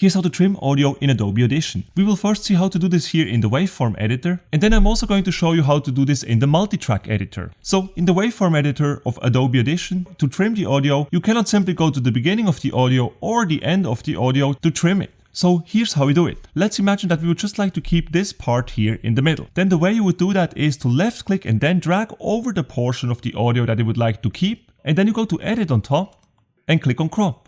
Here's how to trim audio in Adobe Audition. We will first see how to do this here in the waveform editor, and then I'm also going to show you how to do this in the multitrack editor. So in the waveform editor of Adobe Audition, to trim the audio, you cannot simply go to the beginning of the audio or the end of the audio to trim it. So here's how we do it. Let's imagine that we would just like to keep this part here in the middle. Then the way you would do that is to left click and then drag over the portion of the audio that you would like to keep, and then you go to Edit on top and click on Crop.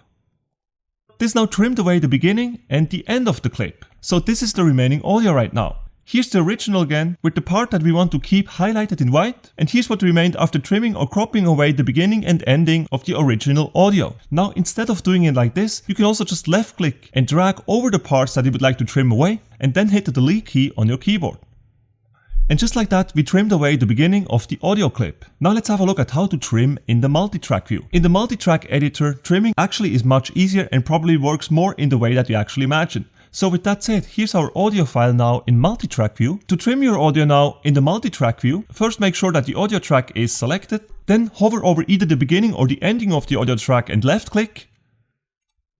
This now trimmed away the beginning and the end of the clip. So this is the remaining audio right now. Here's the original again, with the part that we want to keep highlighted in white, and here's what remained after trimming or cropping away the beginning and ending of the original audio. Now instead of doing it like this, you can also just left click and drag over the parts that you would like to trim away, and then hit the delete key on your keyboard. And just like that, we trimmed away the beginning of the audio clip. Now let's have a look at how to trim in the multitrack view. In the multitrack editor, trimming actually is much easier and probably works more in the way that you actually imagine. So with that said, here's our audio file now in multitrack view. To trim your audio now in the multitrack view, first make sure that the audio track is selected, then hover over either the beginning or the ending of the audio track and left click.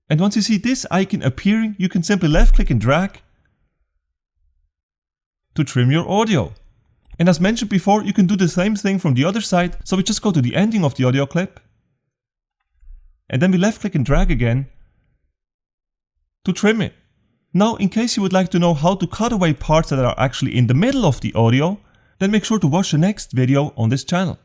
And once you see this icon appearing, you can simply left click and drag to trim your audio. And as mentioned before, you can do the same thing from the other side, so we just go to the ending of the audio clip, and then we left click and drag again to trim it. Now, in case you would like to know how to cut away parts that are actually in the middle of the audio, then make sure to watch the next video on this channel.